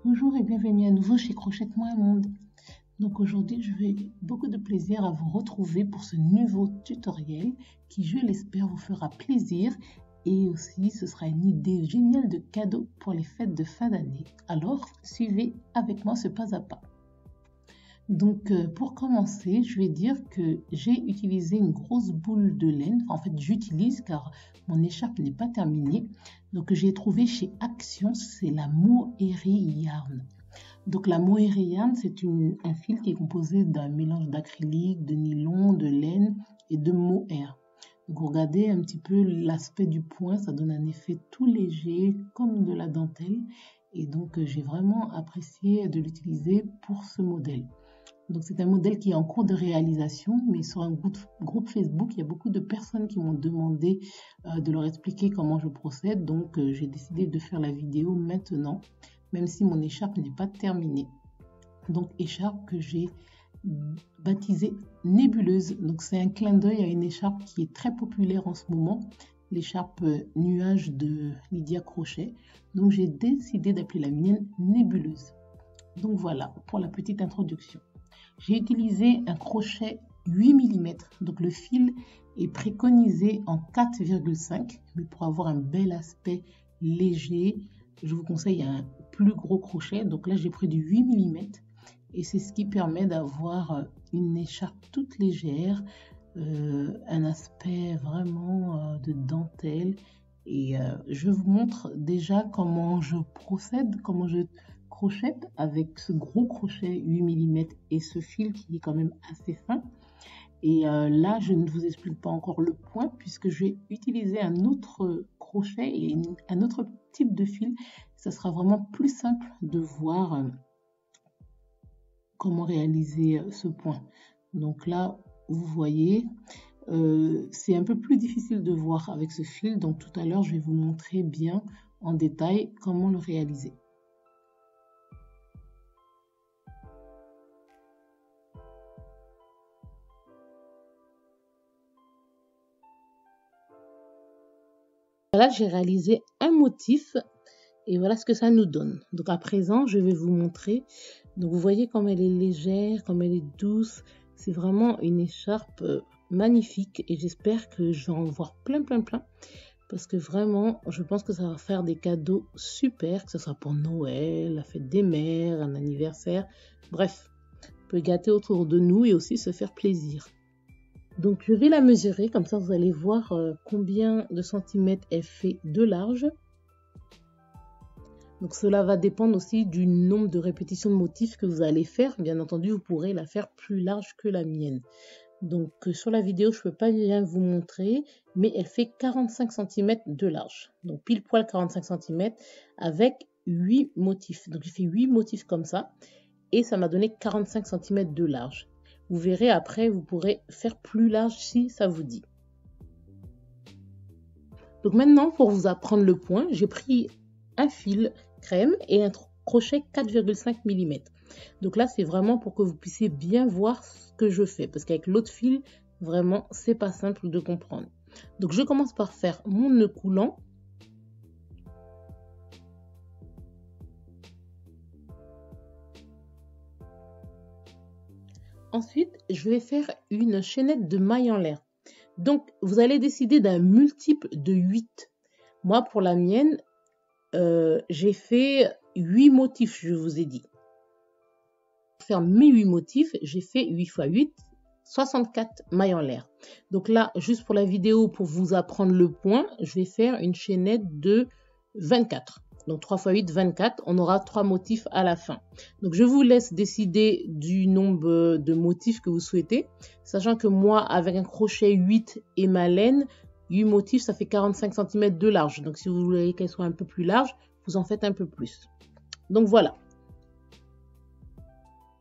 Bonjour et bienvenue à nouveau chez Crochette-moi un monde. Donc aujourd'hui, je vais beaucoup de plaisir à vous retrouver pour ce nouveau tutoriel qui, je l'espère, vous fera plaisir et aussi ce sera une idée géniale de cadeau pour les fêtes de fin d'année. Alors, suivez avec moi ce pas à pas. Donc pour commencer, je vais dire que j'ai utilisé une grosse boule de laine. En fait, j'utilise car mon écharpe n'est pas terminée. Donc j'ai trouvé chez Action, c'est la Mohair Yarn. Donc la Mohair Yarn, c'est un fil qui est composé d'un mélange d'acrylique, de nylon, de laine et de mohair. Donc regardez un petit peu l'aspect du point, ça donne un effet tout léger comme de la dentelle. Et donc j'ai vraiment apprécié de l'utiliser pour ce modèle. Donc c'est un modèle qui est en cours de réalisation, mais sur un groupe Facebook, il y a beaucoup de personnes qui m'ont demandé de leur expliquer comment je procède. Donc j'ai décidé de faire la vidéo maintenant, même si mon écharpe n'est pas terminée. Donc écharpe que j'ai baptisée Nébuleuse. Donc c'est un clin d'œil à une écharpe qui est très populaire en ce moment, l'écharpe nuage de Lydia Crochet. Donc j'ai décidé d'appeler la mienne Nébuleuse. Donc voilà pour la petite introduction. J'ai utilisé un crochet 8 mm, donc le fil est préconisé en 4,5, mais pour avoir un bel aspect léger, je vous conseille un plus gros crochet. Donc là, j'ai pris du 8 mm et c'est ce qui permet d'avoir une écharpe toute légère, un aspect vraiment de dentelle. Et je vous montre déjà comment je procède, comment je crochette avec ce gros crochet 8 mm et ce fil qui est quand même assez fin. Et là, je ne vous explique pas encore le point puisque je vais utiliser un autre crochet et un autre type de fil. Ça sera vraiment plus simple de voir comment réaliser ce point. Donc là, vous voyez, c'est un peu plus difficile de voir avec ce fil. Donc tout à l'heure, je vais vous montrer bien en détail comment le réaliser. Voilà, j'ai réalisé un motif et voilà ce que ça nous donne. Donc à présent, je vais vous montrer. Donc vous voyez comme elle est légère, comme elle est douce. C'est vraiment une écharpe magnifique et j'espère que je vais en voir plein. Parce que vraiment, je pense que ça va faire des cadeaux super, que ce soit pour Noël, la fête des mères, un anniversaire. Bref, on peut gâter autour de nous et aussi se faire plaisir. Donc je vais la mesurer, comme ça vous allez voir combien de centimètres elle fait de large. Donc cela va dépendre aussi du nombre de répétitions de motifs que vous allez faire. Bien entendu, vous pourrez la faire plus large que la mienne. Donc sur la vidéo, je ne peux pas bien vous montrer, mais elle fait 45 cm de large. Donc pile poil 45 cm avec 8 motifs. Donc j'ai fait 8 motifs comme ça et ça m'a donné 45 cm de large. Vous verrez après, vous pourrez faire plus large si ça vous dit. Donc maintenant, pour vous apprendre le point, j'ai pris un fil crème et un crochet 4,5 mm. Donc là, c'est vraiment pour que vous puissiez bien voir ce que je fais. Parce qu'avec l'autre fil, vraiment, c'est pas simple de comprendre. Donc je commence par faire mon nœud coulant. Ensuite, je vais faire une chaînette de mailles en l'air. Donc, vous allez décider d'un multiple de 8. Moi, pour la mienne, j'ai fait 8 motifs, je vous ai dit. Pour faire mes 8 motifs, j'ai fait 8 x 8, 64 mailles en l'air. Donc là, juste pour la vidéo, pour vous apprendre le point, je vais faire une chaînette de 24. Donc 3 x 8, 24. On aura 3 motifs à la fin. Donc je vous laisse décider du nombre de motifs que vous souhaitez. Sachant que moi, avec un crochet 8 et ma laine, 8 motifs, ça fait 45 cm de large. Donc si vous voulez qu'elle soit un peu plus large, vous en faites un peu plus. Donc voilà.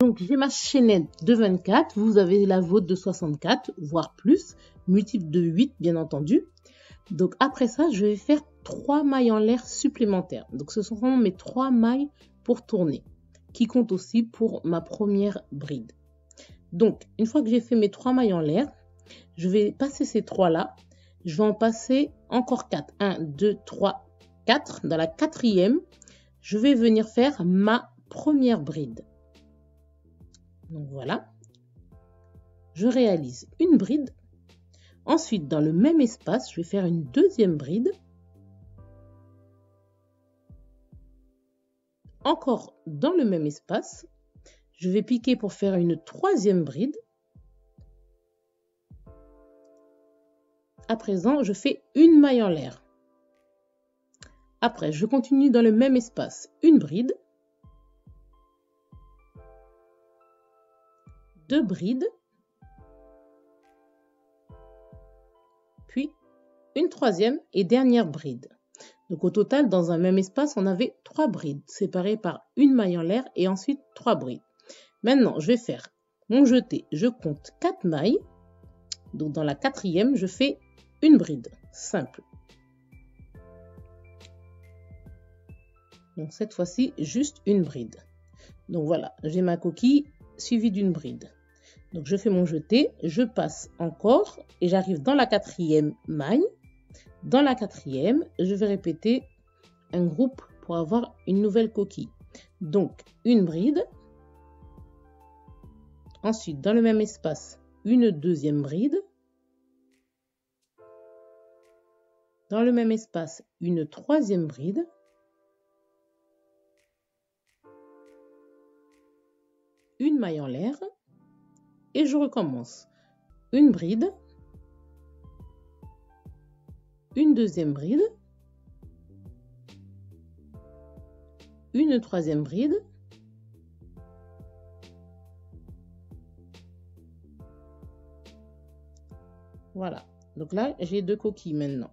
Donc j'ai ma chaînette de 24. Vous avez la vôtre de 64, voire plus. Multiple de 8, bien entendu. Donc après ça, je vais faire 3 mailles en l'air supplémentaires. Donc ce seront mes 3 mailles pour tourner, qui comptent aussi pour ma première bride. Donc une fois que j'ai fait mes 3 mailles en l'air, je vais passer ces 3 là. Je vais en passer encore 4. 1, 2, 3, 4. Dans la quatrième, je vais venir faire ma première bride. Donc voilà, je réalise une bride. Ensuite, dans le même espace, je vais faire une deuxième bride. Encore dans le même espace, je vais piquer pour faire une troisième bride. À présent, je fais une maille en l'air. Après, je continue dans le même espace, une bride, deux brides, puis une troisième et dernière bride. Donc au total, dans un même espace, on avait 3 brides séparées par une maille en l'air et ensuite 3 brides. Maintenant, je vais faire mon jeté. Je compte 4 mailles. Donc dans la quatrième, je fais une bride simple. Donc cette fois-ci, juste une bride. Donc voilà, j'ai ma coquille suivie d'une bride. Donc je fais mon jeté, je passe encore et j'arrive dans la quatrième maille. Dans la quatrième, je vais répéter un groupe pour avoir une nouvelle coquille. Donc une bride. Ensuite, dans le même espace, une deuxième bride. Dans le même espace, une troisième bride. Une maille en l'air. Et je recommence. Une bride. Une deuxième bride. Une troisième bride. Voilà. Donc là, j'ai 2 coquilles maintenant.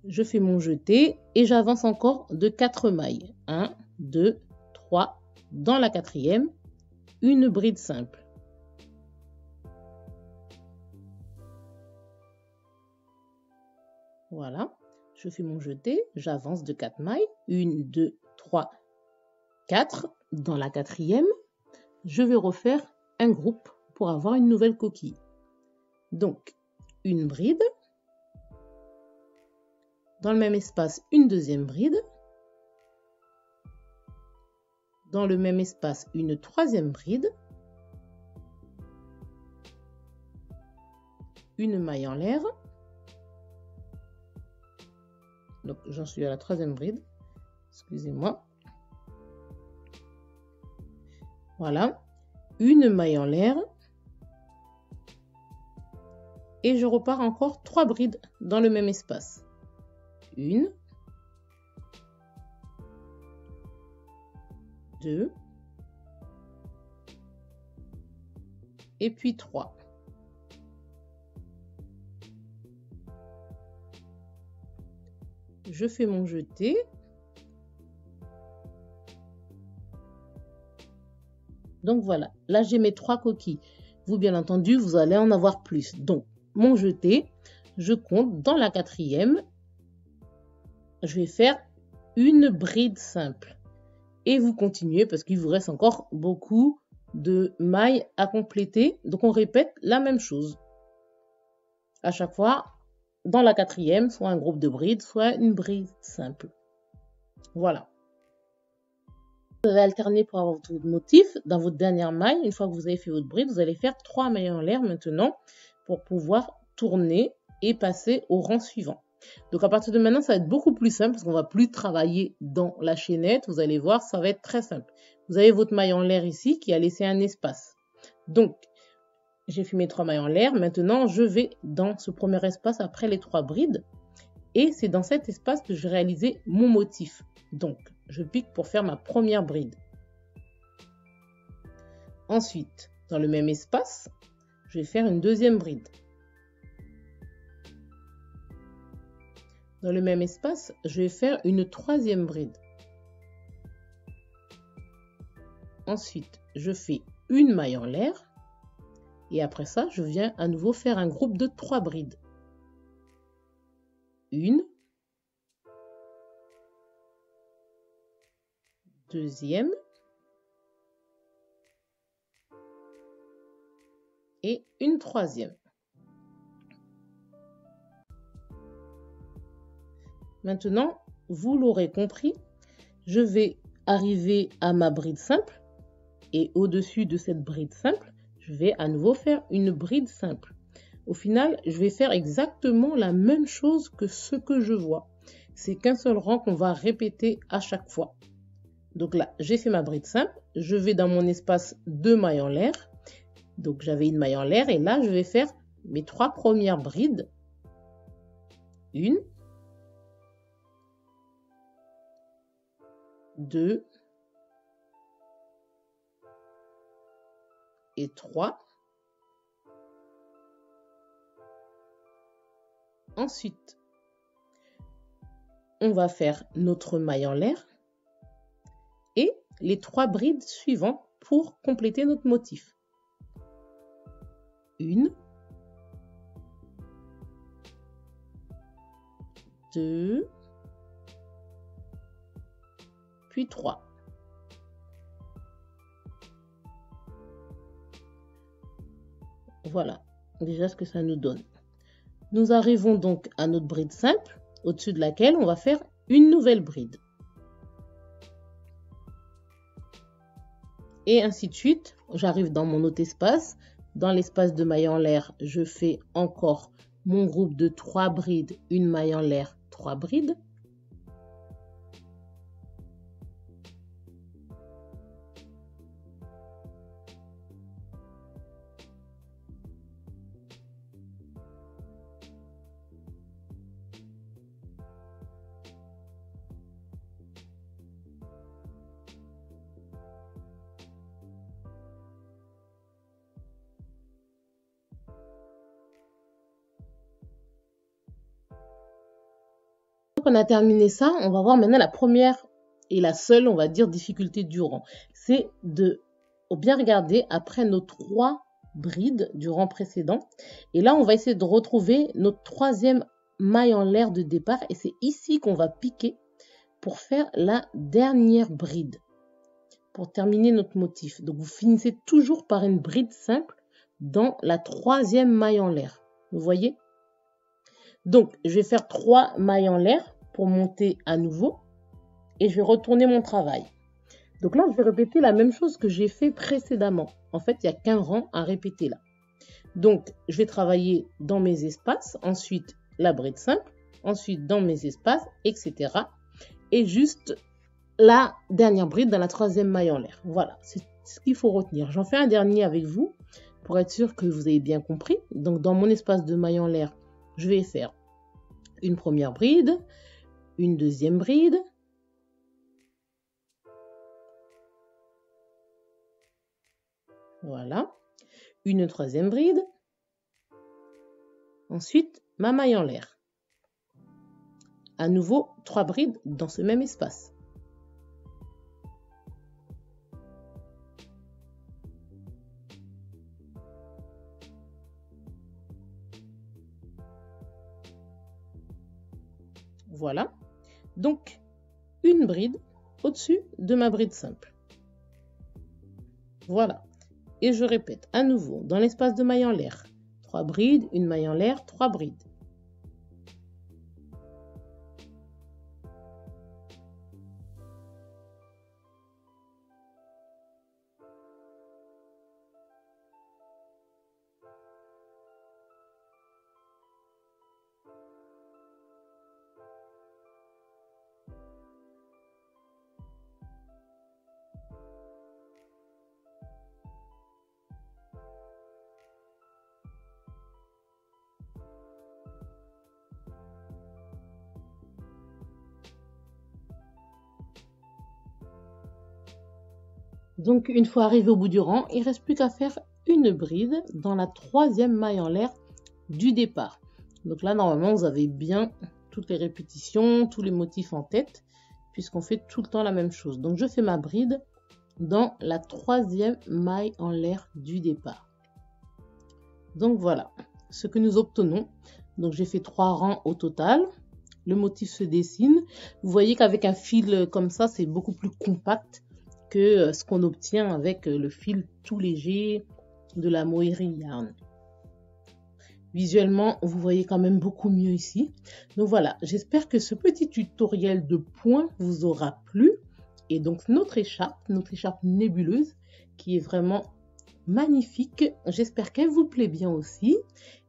Je fais mon jeté et j'avance encore de 4 mailles. 1, 2, 3. Dans la quatrième, une bride simple. Voilà. Je fais mon jeté, j'avance de 4 mailles. 1, 2, 3, 4. Dans la quatrième, je vais refaire un groupe pour avoir une nouvelle coquille. Donc, une bride. Dans le même espace, une deuxième bride. Dans le même espace, une troisième bride. Une maille en l'air. Donc, j'en suis à la troisième bride. Excusez-moi. Voilà. Une maille en l'air. Et je repars encore 3 brides dans le même espace. Une. 2. Et puis 3. Je fais mon jeté. Donc voilà, là j'ai mes 3 coquilles. Vous, bien entendu, vous allez en avoir plus. Donc, mon jeté, je compte dans la quatrième, je vais faire une bride simple. Et vous continuez parce qu'il vous reste encore beaucoup de mailles à compléter. Donc, on répète la même chose. À chaque fois, dans la quatrième, soit un groupe de brides, soit une bride simple. Voilà. Vous allez alterner pour avoir votre motif. Dans votre dernière maille, une fois que vous avez fait votre bride, vous allez faire 3 mailles en l'air maintenant pour pouvoir tourner et passer au rang suivant. Donc à partir de maintenant, ça va être beaucoup plus simple parce qu'on va plus travailler dans la chaînette. Vous allez voir, ça va être très simple. Vous avez votre maille en l'air ici qui a laissé un espace. Donc, j'ai fait mes 3 mailles en l'air. Maintenant, je vais dans ce premier espace après les 3 brides. Et c'est dans cet espace que je vais réaliser mon motif. Donc, je pique pour faire ma première bride. Ensuite, dans le même espace, je vais faire une deuxième bride. Dans le même espace, je vais faire une troisième bride. Ensuite, je fais une maille en l'air. Et après ça, je viens à nouveau faire un groupe de 3 brides. Une. Deuxième. Et une troisième. Maintenant, vous l'aurez compris, je vais arriver à ma bride simple et au-dessus de cette bride simple, je vais à nouveau faire une bride simple. Au final, je vais faire exactement la même chose que ce que je vois. C'est qu'un seul rang qu'on va répéter à chaque fois. Donc là, j'ai fait ma bride simple. Je vais dans mon espace de mailles en l'air. Donc j'avais une maille en l'air et là, je vais faire mes 3 premières brides. 1, 2 et 3. Ensuite, on va faire notre maille en l'air et les 3 brides suivantes pour compléter notre motif. 1, 2, puis 3. Voilà, déjà ce que ça nous donne. Nous arrivons donc à notre bride simple, au-dessus de laquelle on va faire une nouvelle bride. Et ainsi de suite, j'arrive dans mon autre espace. Dans l'espace de mailles en l'air, je fais encore mon groupe de 3 brides, une maille en l'air, 3 brides. On a terminé ça, on va voir maintenant la première et la seule, on va dire, difficulté du rang. C'est de bien regarder après nos 3 brides du rang précédent. Et là, on va essayer de retrouver notre 3e maille en l'air de départ. Et c'est ici qu'on va piquer pour faire la dernière bride, pour terminer notre motif. Donc, vous finissez toujours par une bride simple dans la 3e maille en l'air. Vous voyez ? Donc, je vais faire 3 mailles en l'air pour monter à nouveau et je vais retourner mon travail. Donc là, je vais répéter la même chose que j'ai fait précédemment. En fait, il n'y a qu'un rang à répéter là. Donc, je vais travailler dans mes espaces, ensuite la bride simple, ensuite dans mes espaces, etc. Et juste la dernière bride dans la 3e maille en l'air. Voilà, c'est ce qu'il faut retenir. J'en fais un dernier avec vous pour être sûr que vous avez bien compris. Donc, dans mon espace de maille en l'air, je vais faire une première bride, une deuxième bride, voilà, une troisième bride, ensuite ma maille en l'air. À nouveau, 3 brides dans ce même espace. Voilà, donc une bride au-dessus de ma bride simple. Voilà, et je répète à nouveau dans l'espace de maille en l'air. 3 brides, une maille en l'air, 3 brides. Donc, une fois arrivé au bout du rang, il ne reste plus qu'à faire une bride dans la 3e maille en l'air du départ. Donc là, normalement, vous avez bien toutes les répétitions, tous les motifs en tête, puisqu'on fait tout le temps la même chose. Donc, je fais ma bride dans la 3e maille en l'air du départ. Donc, voilà ce que nous obtenons. Donc, j'ai fait 3 rangs au total. Le motif se dessine. Vous voyez qu'avec un fil comme ça, c'est beaucoup plus compact que ce qu'on obtient avec le fil tout léger de la Mohair Yarn. Visuellement, vous voyez quand même beaucoup mieux ici. Donc voilà, j'espère que ce petit tutoriel de points vous aura plu. et donc notre écharpe nébuleuse qui est vraiment magnifique. J'espère qu'elle vous plaît bien aussi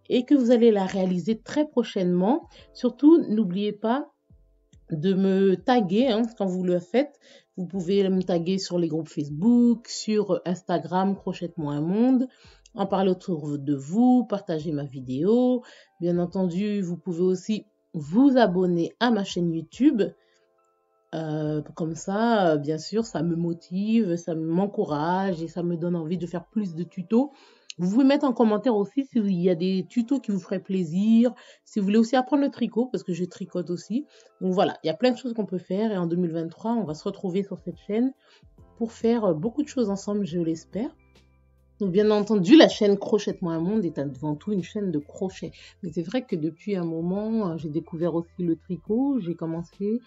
et que vous allez la réaliser très prochainement. Surtout, n'oubliez pas de me taguer quand vous le faites. Vous pouvez me taguer sur les groupes Facebook, sur Instagram, Crochet-moi un monde, en parler autour de vous, partager ma vidéo. Bien entendu, vous pouvez aussi vous abonner à ma chaîne YouTube. Comme ça, bien sûr, ça me motive, ça m'encourage et ça me donne envie de faire plus de tutos. Vous pouvez mettre en commentaire aussi s'il y a des tutos qui vous feraient plaisir, si vous voulez aussi apprendre le tricot, parce que je tricote aussi. Donc voilà, il y a plein de choses qu'on peut faire et en 2023, on va se retrouver sur cette chaîne pour faire beaucoup de choses ensemble, je l'espère. Donc bien entendu, la chaîne Crochet-moi un monde est avant tout une chaîne de crochet. Mais c'est vrai que depuis un moment, j'ai découvert aussi le tricot, j'ai commencé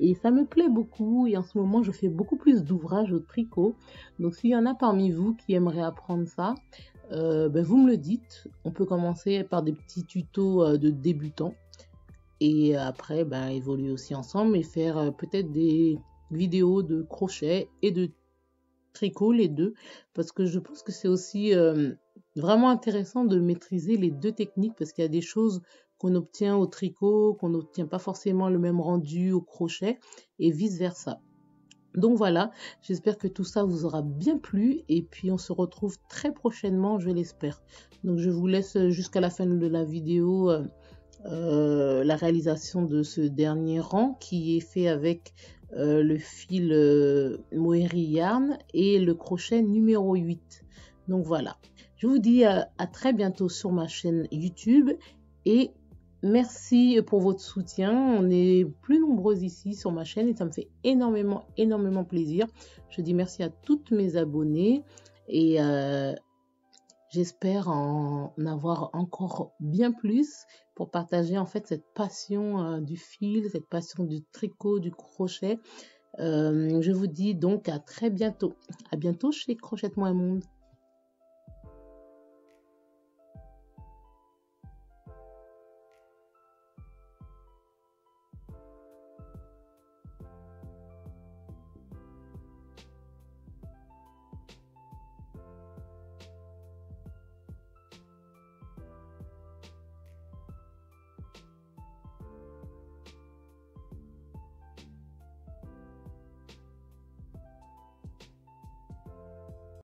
et ça me plaît beaucoup. Et en ce moment, je fais beaucoup plus d'ouvrages au tricot. Donc s'il y en a parmi vous qui aimeraient apprendre ça, vous me le dites. On peut commencer par des petits tutos de débutants et après évoluer aussi ensemble et faire peut-être des vidéos de crochet et de tricot, les deux, parce que je pense que c'est aussi vraiment intéressant de maîtriser les deux techniques parce qu'il y a des choses qu'on obtient au tricot, qu'on n'obtient pas forcément le même rendu au crochet et vice-versa. Donc voilà, j'espère que tout ça vous aura bien plu et puis on se retrouve très prochainement, je l'espère. Donc je vous laisse jusqu'à la fin de la vidéo la réalisation de ce dernier rang qui est fait avec le fil Mohair Yarn et le crochet numéro 8. Donc voilà, je vous dis à très bientôt sur ma chaîne YouTube et merci pour votre soutien. On est plus nombreux ici sur ma chaîne et ça me fait énormément plaisir. Je dis merci à toutes mes abonnées et j'espère en avoir encore bien plus pour partager en fait cette passion du fil, cette passion du tricot, du crochet. Je vous dis donc à très bientôt. À bientôt chez Crochet-moi un monde.